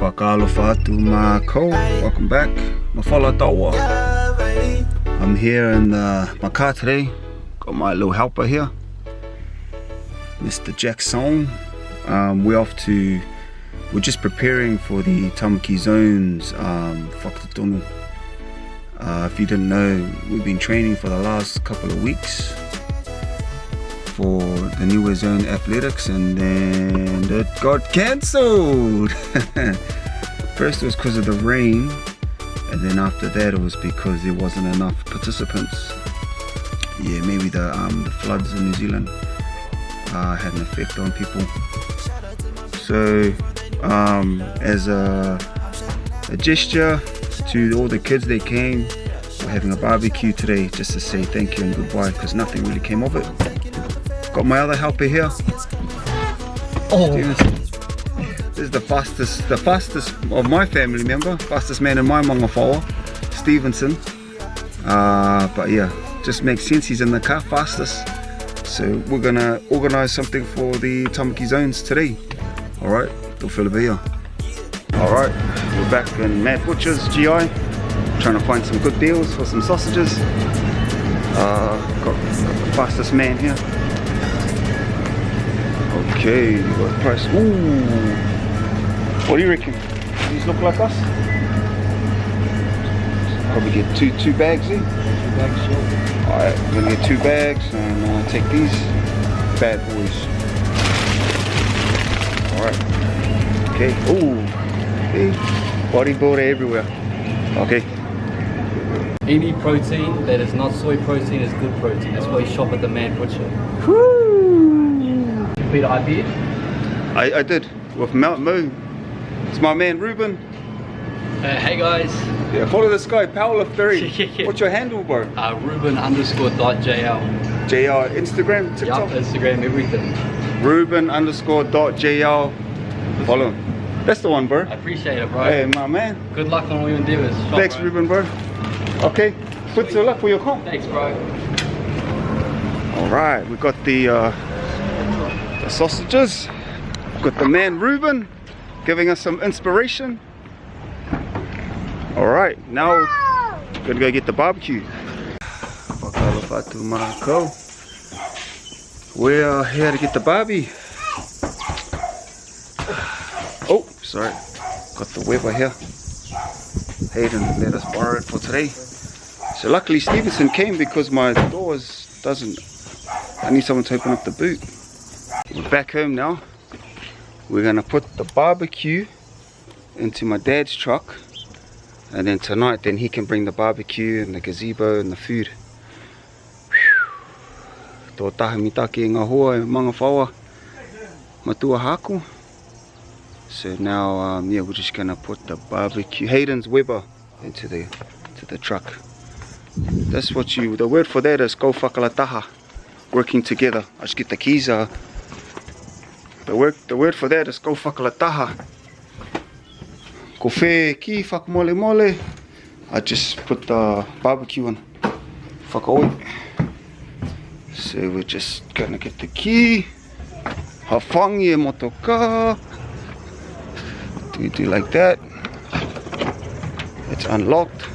Whakaalofa atu mākou. Welcome back. Mawhala taua. I'm here in my car today. Got my little helper here, Mr. Jackson. We're just preparing for the Tamaki zones whakatonu. If you didn't know, we've been training for the last couple of weeks for the Niue zone athletics, and then it got cancelled. First it was because of the rain, and then after that it was because there wasn't enough participants. Yeah, maybe the floods in New Zealand had an effect on people. So as a gesture to all the kids that came, we're having a barbecue today just to say thank you and goodbye, because nothing really came of it. Got my other helper here. Oh, this is the fastest of my family member, fastest man in my manga whaua, Stevenson. But yeah, just makes sense, he's in the car fastest. So we're gonna organize something for the Tamaki zones today. Alright, we'll fill over here. Alright, we're back in Mad Butcher's GI, trying to find some good deals for some sausages. Got the fastest man here. Okay, what price? Ooh, what do you reckon? These look like us? Probably get two bags here. 2 bags, sure. Alright, we're gonna get 2 bags and take these bad boys. Alright. Okay. Ooh. Okay. Bodybuilder everywhere. Okay. Any protein that is not soy protein is good protein. That's why you shop at the Mad Butcher. Woo! Beat IB? I did with Mo. It's my man Ruben. Hey guys. Yeah, follow this guy, powerlifter. Yeah. What's your handle, bro? Ruben_.jl. JL, Instagram, TikTok? Yup, Instagram, everything. Ruben_.jl. Follow him. That's the one, bro. I appreciate it, bro. Hey, my man. Good luck on all your endeavors. Thanks, bro. Ruben, bro. Okay, good luck for your comp. Thanks, bro. Alright, we got the sausages. Got the man Ruben giving us some inspiration. Alright, now we're gonna go get the barbecue. We are here to get the barbie. Oh, sorry, got the Weber here. Hayden let us borrow it for today. So luckily Stevenson came because my doors doesn't, I need someone to open up the boot. We're back home now. We're gonna put the barbecue into my dad's truck, and then tonight then he can bring the barbecue and the gazebo and the food. Tō taha mitake ngā hoa e manga whaua matua haku. So now yeah, we're just gonna put the barbecue, Hayden's Weber, into the truck. That's what the word for that is ko whakalataha, working together. I just get the keys. The word for that is ko whakalataha. Ko whē ki whakamole mole. I just put the barbecue on. Whakaoi. So we're just gonna get the key. Hawhangi e motoka. Do like that. It's unlocked.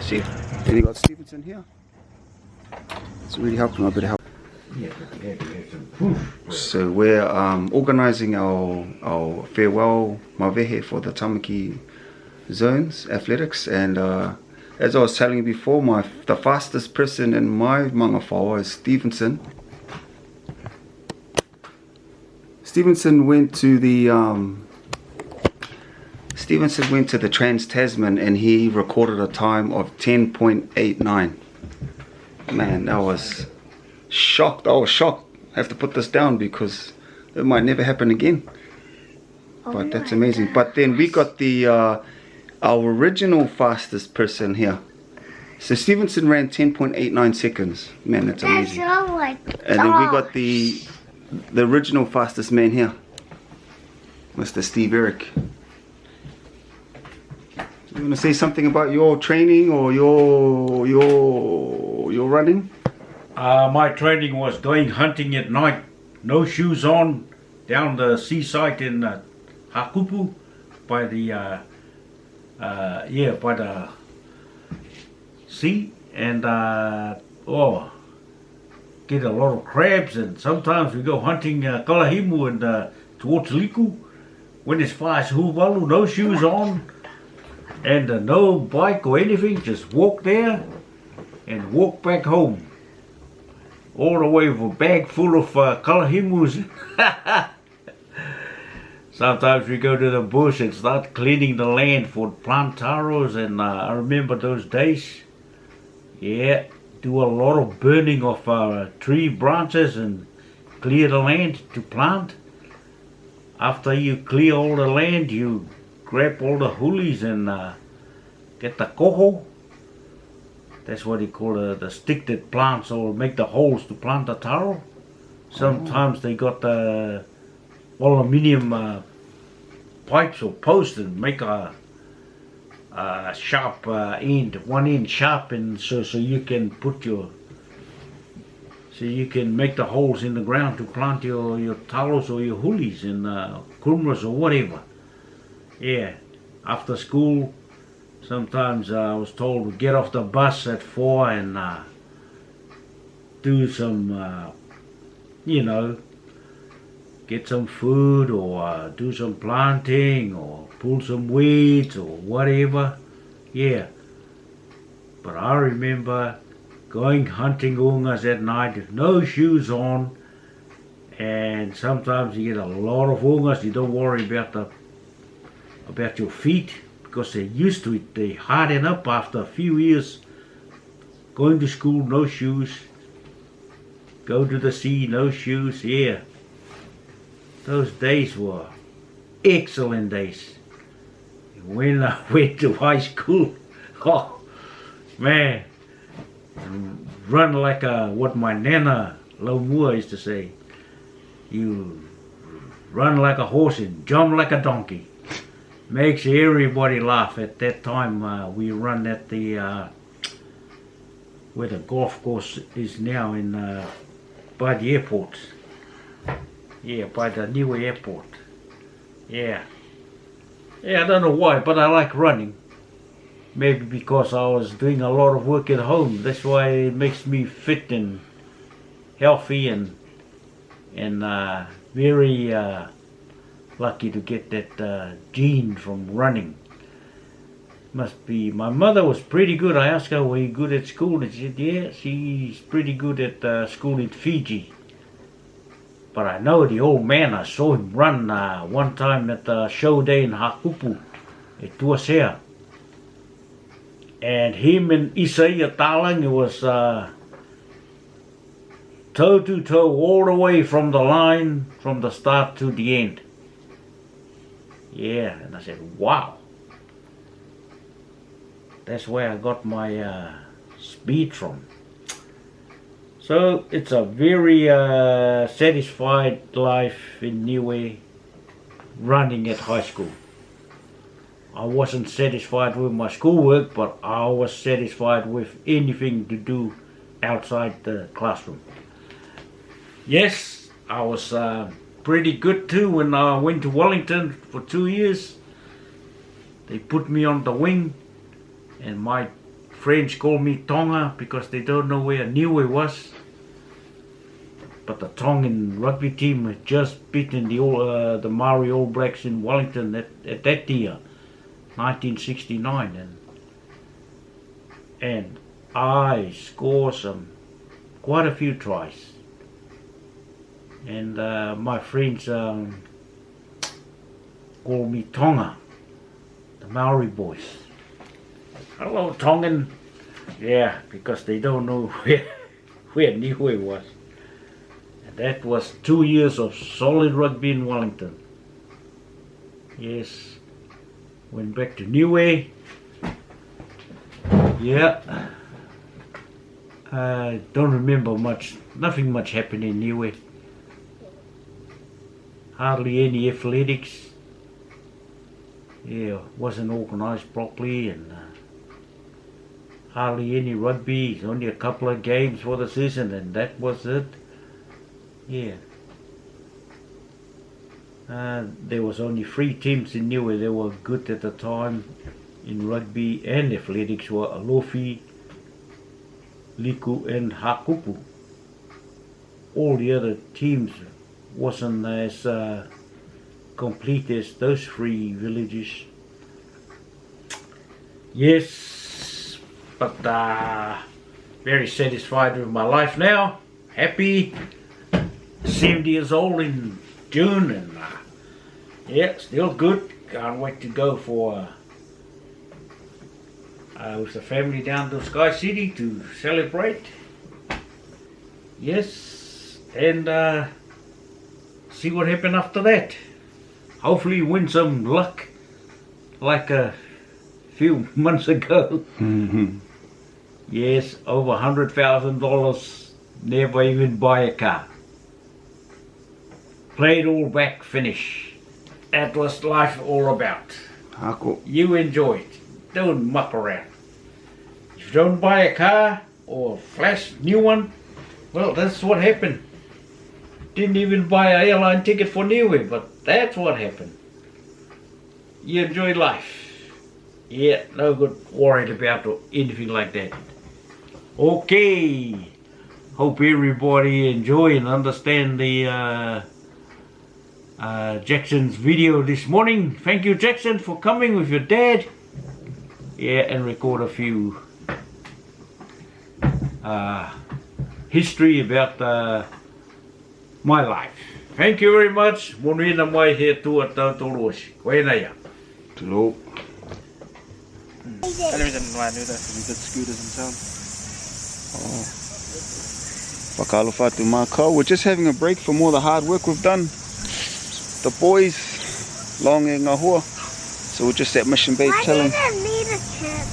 See? Then you got Stevenson here. It's really helping a bit of help. So we're organizing our farewell mawehe for the Tamaki zones athletics, and as I was telling you before, the fastest person in my manga whaua is Stevenson. Stevenson went to the Trans-Tasman and he recorded a time of 10.89. Man, I was shocked. I have to put this down because it might never happen again. But that's amazing. But then we got our original fastest person here. So Stevenson ran 10.89 seconds. Man, that's amazing. And then we got the original fastest man here, Mr. Steve Eric. You want to say something about your training or your running? My training was going hunting at night, no shoes on, down the seaside in Hakupu, by the by the sea, and get a lot of crabs, and sometimes we go hunting kalahimu and towards Liku when it's far as Huvalu, no shoes on and no bike or anything, just walk there and walk back home. All the way with a bag full of kalahimus. Sometimes we go to the bush and start cleaning the land for plant taros, and I remember those days. Yeah, do a lot of burning of tree branches and clear the land to plant. After you clear all the land, you grab all the hulis and get the koho. That's what you call the stick that plants or make the holes to plant the taro. Sometimes they got the aluminium pipes or posts and make a sharp end, one end sharp, and so you can put you can make the holes in the ground to plant your taros or your hulis and kumras or whatever. Yeah, after school, sometimes I was told to get off the bus at 4 and do some, get some food or do some planting or pull some weeds or whatever. Yeah, but I remember going hunting ungas at night with no shoes on, and sometimes you get a lot of ungas. You don't worry about your feet because they're used to it. They harden up after a few years. Going to school, no shoes. Go to the sea, no shoes. Yeah, those days were excellent days. When I went to high school, oh man, run like what my nana Laumua used to say. You run like a horse and jump like a donkey. Makes everybody laugh. At that time, we run at the where the golf course is now in by the airport. Yeah, by the Niue airport. Yeah, I don't know why, but I like running. Maybe because I was doing a lot of work at home. That's why it makes me fit and healthy and very lucky to get that gene from running. Must be. My mother was pretty good. I asked her, were you good at school? And she said, yeah, she's pretty good at school in Fiji. But I know the old man, I saw him run one time at the show day in Hakupu at Tuasea. And him and Isaiah Talang, it was toe to toe all the way from the line, from the start to the end. Yeah, and I said, wow. That's where I got my speed from. So it's a very satisfied life in Niue running at high school. I wasn't satisfied with my schoolwork, but I was satisfied with anything to do outside the classroom. Yes, I was pretty good too when I went to Wellington for 2 years. They put me on the wing, and my friends call me Tonga because they don't know where Niue was. But the Tongan rugby team had just beaten the Maori All Blacks in Wellington at that year, 1969, and I scored quite a few tries. And my friends call me Tonga, the Maori boys. Hello, Tongan. Yeah, because they don't know where Niue was. And that was 2 years of solid rugby in Wellington. Yes, went back to Niue. Yeah, I don't remember much. Nothing much happened in Niue. Hardly any athletics. Yeah, wasn't organised properly, and hardly any rugby. Only a couple of games for the season, and that was it. Yeah. There was only 3 teams in Niue. They were good at the time in rugby and athletics were Alofi, Liku and Hakupu. All the other teams wasn't as complete as those 3 villages. Yes, but very satisfied with my life now. Happy. 70 years old in June, and yeah, still good. Can't wait to go for with the family down to Sky City to celebrate. Yes, and see what happened after that. Hopefully win some luck like a few months ago. Yes, over $100,000, never even buy a car. Played all back, finish. That was life all about. You enjoy it. Don't muck around. If you don't buy a car or flash new one, well, that's what happened. Didn't even buy an airline ticket for Niue, but that's what happened. You enjoy life. Yeah, no good worried about or anything like that. Okay. Hope everybody enjoy and understand the Jackson's video this morning. Thank you, Jackson, for coming with your dad. Yeah, and record a few history about my life. Thank you very much. Monina mai he tua tautolosi. Koe nei. Hello. Only reason why I knew that because we did scooters in town. Whakaalo whātu mā kau. We're just having a break from all the hard work we've done. The boys, long e ngā hoa. So we're just at Mission Bay chilling. I didn't need a chip.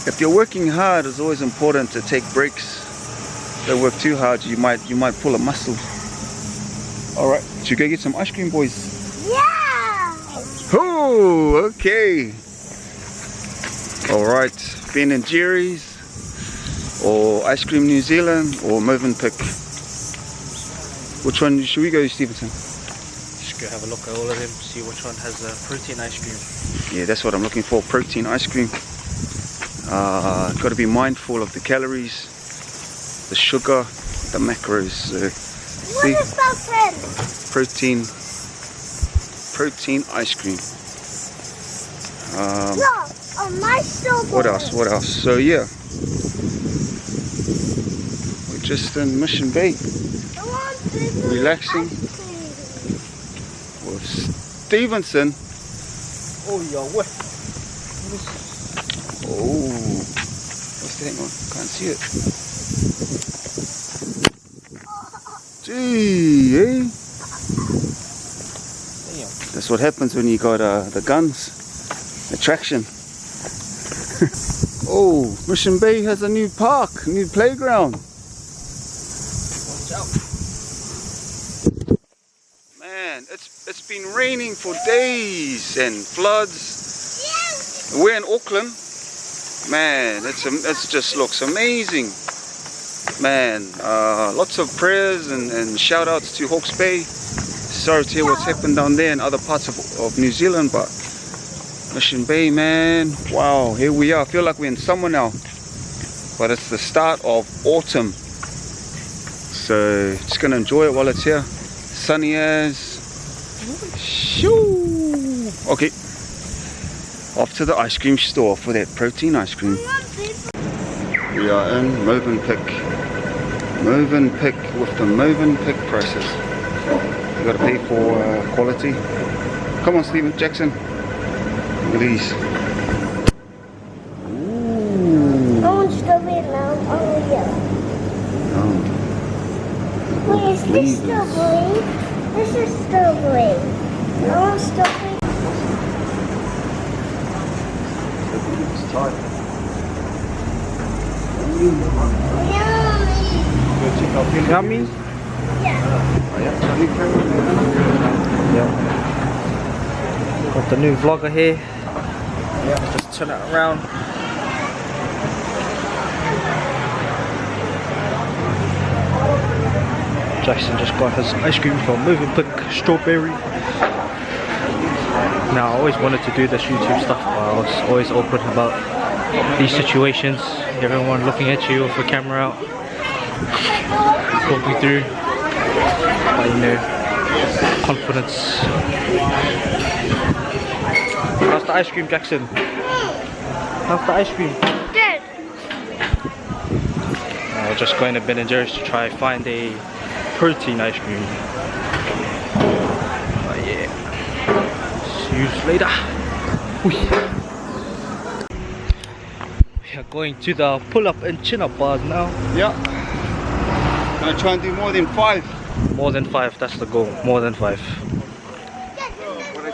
If you're working hard, it's always important to take breaks. If you work too hard, you might pull a muscle. Alright, should we go get some ice cream, boys? Yeah! Oh, okay. Alright, Ben and Jerry's, or Ice Cream New Zealand, or Movenpick. Which one should we go, Stevenson? Just go have a look at all of them, see which one has protein ice cream. Yeah, that's what I'm looking for, protein ice cream. Got to be mindful of the calories, the sugar, the macros. See, What is that then? protein ice cream. Look, on my strawberry. What else? What else? So yeah, we're just in Mission Bay, I want this relaxing ice cream. with Stevenson. Oh, yeah, what? Oh, what's that one? Can't see it. Gee, eh? Damn. That's what happens when you got the guns. Attraction. Oh, Mission Bay has a new park, new playground. Watch out. Man, it's been raining for days and floods. We're in Auckland. Man, it just looks amazing. Man, lots of prayers and shout outs to Hawke's Bay. Sorry to hear what's happened down there in other parts of New Zealand, but Mission Bay, man, wow, here we are. I feel like we're in summer now, but it's the start of autumn. So just gonna enjoy it while it's here. Sunny as. Shoo! Okay, off to the ice cream store for that protein ice cream. We are in Movenpick with the Movenpick prices. You gotta pay for quality. Come on, Stephen Jackson. Look at these. Ooh. I want strawberry now. Oh, yeah. Wait, is this strawberry? This is strawberry. I want strawberry. It's tight. Yummy. Yummy? Yeah. Got the new vlogger here. Yeah, just turn it around. Jackson just got his ice cream from Movenpick Strawberry. Now I always wanted to do this YouTube stuff, but I was always awkward about these situations. Everyone looking at you with a camera out, talking through. But you know, confidence. How's the ice cream, Jackson? How's the ice cream? Good. We're just going to Ben & Jerry's to try find a protein ice cream. But yeah, see you later. We are going to the pull-up and chin-up bars now. Yeah. Gonna try and do more than 5. More than 5, that's the goal. More than 5.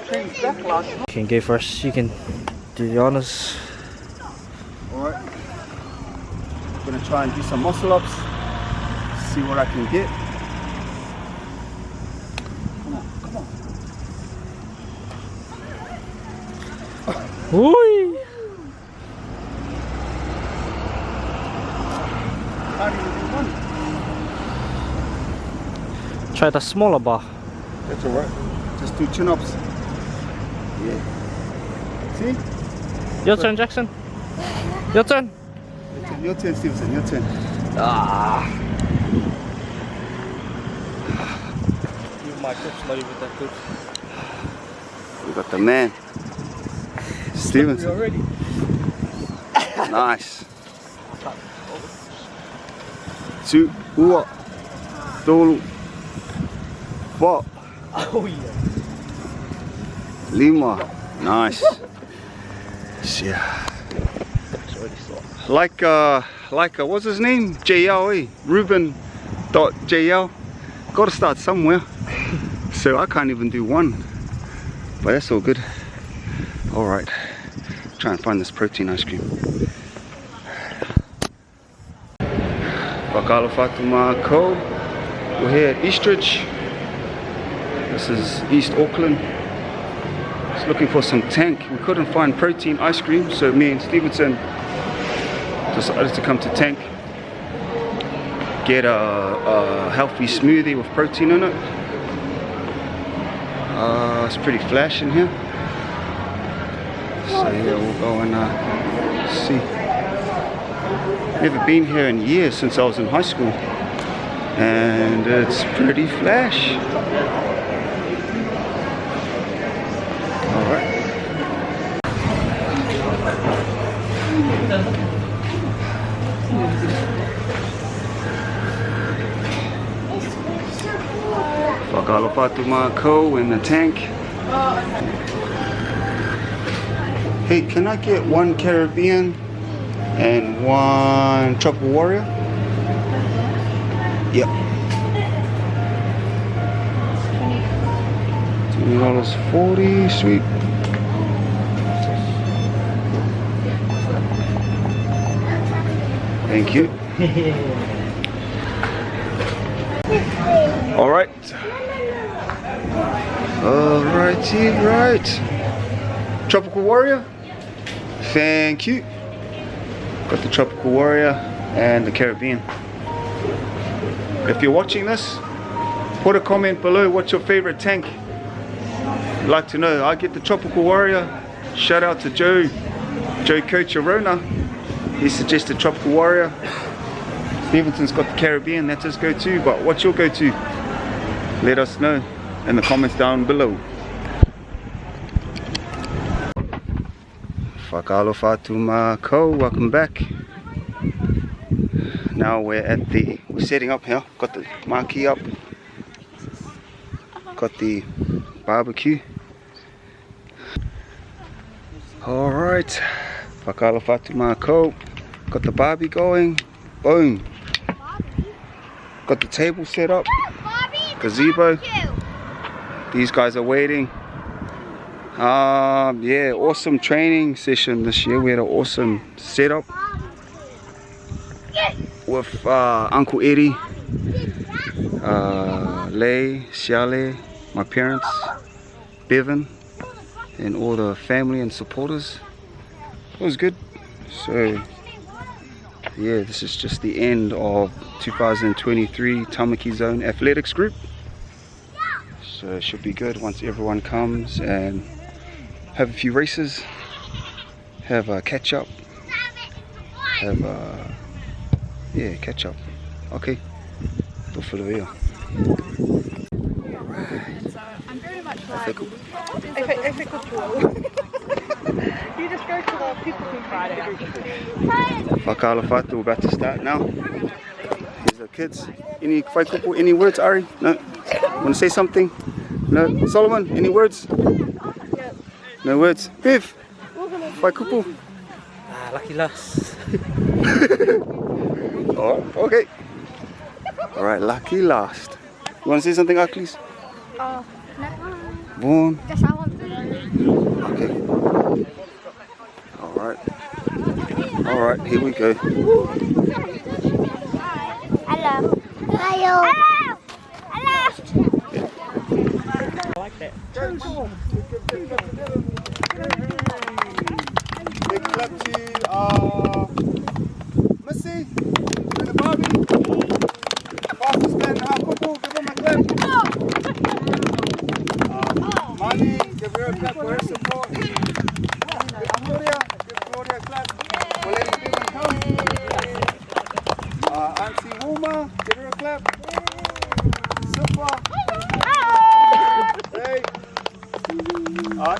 You can go first. You can do the honors. Alright. Gonna try and do some muscle ups. See what I can get. Come on, come on. Whee! Can't even do one. Try the smaller bar. That's alright. Just do chin ups. Yeah. See? Your turn, Jackson. Your turn. Your turn, Stevenson. Your turn. My grip's not even that good. We got the man. Stevenson. Already. Nice. 2, 4, 3, 4, Oh yeah. 5. Nice. Yeah. Like what's his name? JL, eh? Ruben.jl. Gotta start somewhere. So I can't even do one. But that's all good. Alright. Try and find this protein ice cream. Whakaalo Fatuma Ko. We're here at Eastridge. This is East Auckland. Just looking for some tank. We couldn't find protein ice cream, so me and Stevenson decided to come to Tank, get a healthy smoothie with protein in it. It's pretty flash in here, so yeah, we'll go and see. Never been here in years, since I was in high school, and it's pretty flash. Alright. Whakaalo Fatuma Ko in the Tank. Hey, can I get 1 Caribbean and 1 Tropical Warrior? Yep. $20.40, sweet. Thank you. All right. Alrighty, right. Tropical Warrior. Thank you. Got the Tropical Warrior and the Caribbean. If you're watching this, put a comment below. What's your favorite tank? I'd like to know. I get the Tropical Warrior. Shout out to Joe Coach-Arona. He suggested Tropical Warrior. Stevenson's got the Caribbean, that's his go-to, but what's your go-to? Let us know in the comments down below. Whakaalo Fatuma Ko, welcome back. Now we're setting up here, got the marquee up, got the barbecue. Alright, Whakaalo Fatuma Ko, got the barbie going, boom. Got the table set up, gazebo. These guys are waiting. Yeah, awesome training session this year. We had an awesome setup with Uncle Eddie, Lei, Xiale, my parents, Bevan, and all the family and supporters. It was good. So yeah, this is just the end of 2023 Tamaki Zone Athletics Group. So it should be good once everyone comes and have a few races, have a catch up, have a, yeah, catch up. Okay, to whakawhia. I'm very much like you just go to the people who Friday. Whakaala whātua, we're about to start now. Here's the kids. Any whaikupu, any words, Ari? No? Want to say something? No? Solomon, any words? No words. Viv, whaikupu. Lucky last. Oh, okay. Alright, lucky last. You want to say something, Aklis? No. Born. Just I want to. Okay. Alright. Alright, here we go. Hello. Hello. Hello. I like that. Big clap to Missy and the Barbie. Fastest man in our football, give him a clap. Mani, give her a clap for her support. Gloria, give Gloria a clap for letting people come. Auntie Wilma, give her a clap. Silva. Hey.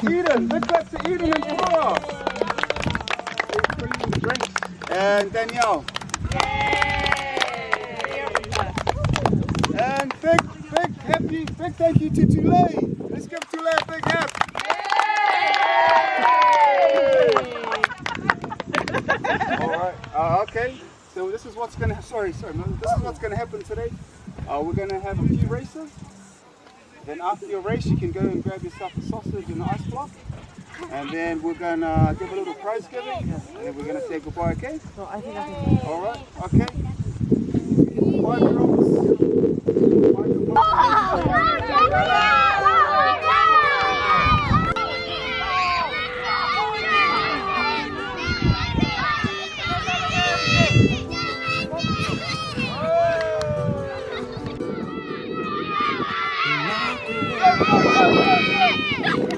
Eden, big clap to Eden and Flora. Drinks. And Danielle. And big thank you to Tulay. Let's give Tulay a big hap. Alright, okay. So this is what's gonna this is what's gonna happen today. We're gonna have a few races. Then after your race you can go and grab yourself a sausage and an ice block. And then we're gonna give a little prize giving, and then we're gonna say goodbye, okay? Well, I think I can. Alright, okay. 5 year olds.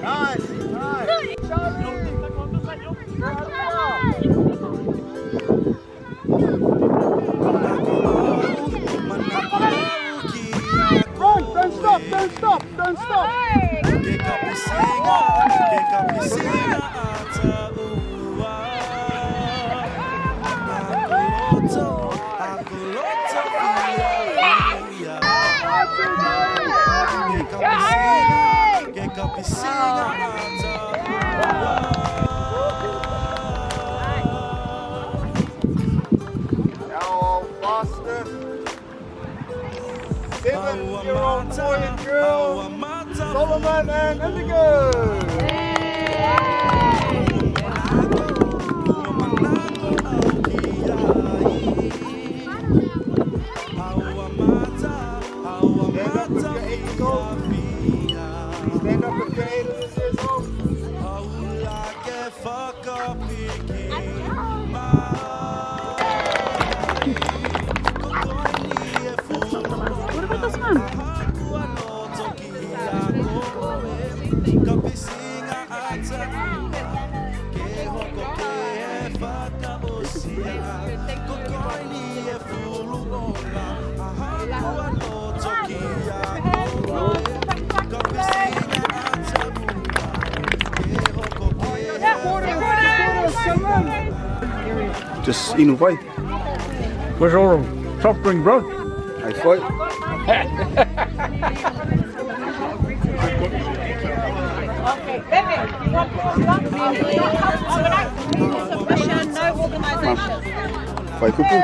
Nice, nice. Run, don't stop, don't stop, don't stop. Our fastest 7-year-old boy and girl, Solomon and Indigo. Stand up if you're 8 years old. What about this one? Just in a way. Where's all the soft drink, bro? I fight. Submission, no organisation. Whaikupu.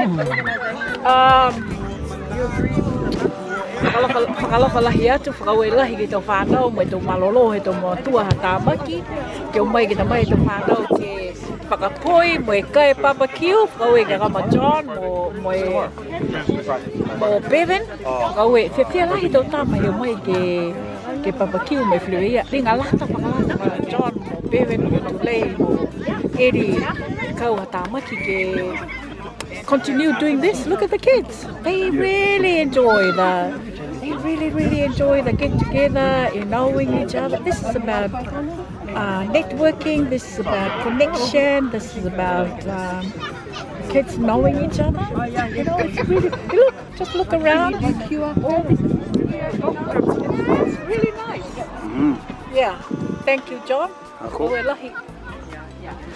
Whakalawhalahi atu, whakawelahi ki tō whānau, mai tō malolo he tō motua ha Tamaki, ki o mai ki tā mai tō whānau ke whakapoi, mo e kai papakiu, whakawe ke Rama John, mo Bevan, whakawe whiwhia lahi tō tāma he o mai ke papakiu, mai whiwhia, ringa lata whakalata John, mo Bevan, mo Tulei, mo Eddie, kau ha Tamaki ke continue doing this. Look at the kids. They really enjoy the get together, knowing each other. This is about networking. This is about connection. This is about kids knowing each other. You know, it's really, just look around. It's really nice. Yeah. Thank you, John. Cool. We're lucky.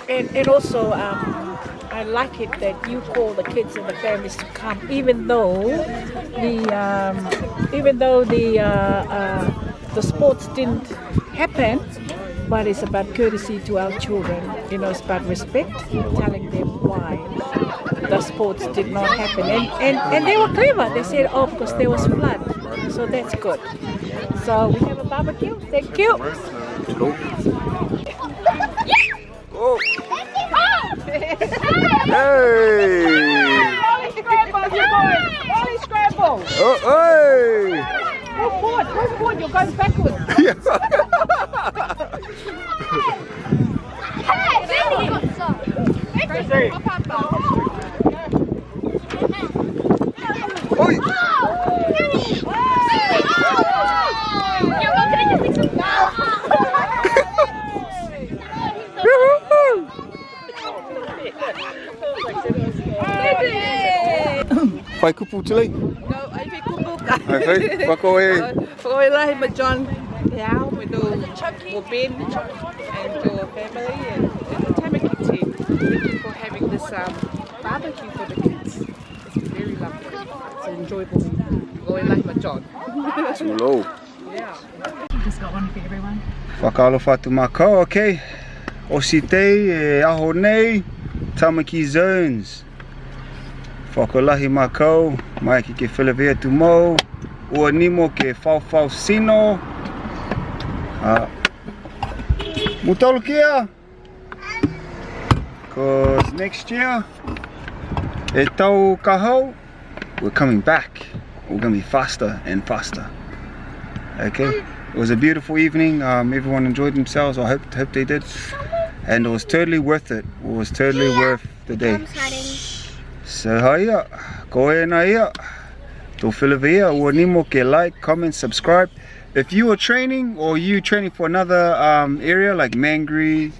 And also, I like it that you call the kids and the families to come, even though the sports didn't happen. But it's about courtesy to our children. You know, it's about respect, telling them why the sports did not happen. And they were clever. They said, oh, because there was flood. So that's good. So we have a barbecue. Thank you. Oh. Hey! Ollie scramble, you're going. Ollie scramble. Oh, hey! Move forward, you're going backwards. Oi! Whai kupu te lei? No, ai pe kupu ka. Ai whai, whako e. Whako e lahi ma John Yao, with the Ben and your family and the Tamaki team. Thank you for having this barbecue for the kids. It's very lovely. It's an enjoyable meal. Whako e lahi ma John. Tūlou. Yeah. Just got one for everyone. Whakaalo whatu mākau, okay. O si tei e aho nei, Tamaki Zones. Whakalahi mākau, mai ki ke whilawea tu mau, ua nimo ke whawhau sino. Mutaulu kia! Cause next year, e tau kahau, we're coming back. We're going to be faster and faster. Okay? It was a beautiful evening. Everyone enjoyed themselves. I hope they did. And it was totally worth it. It was totally worth the day. So haia, koe na ia. Tō whilawea, ua nimo ke like, comment, subscribe. If you are training or you training for another area like Mangere,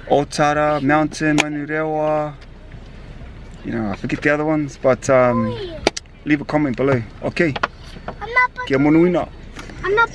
Otara, Mountain, Manurewa, you know, I forget the other ones, but leave a comment below. Okay. Kia monuina. I'm not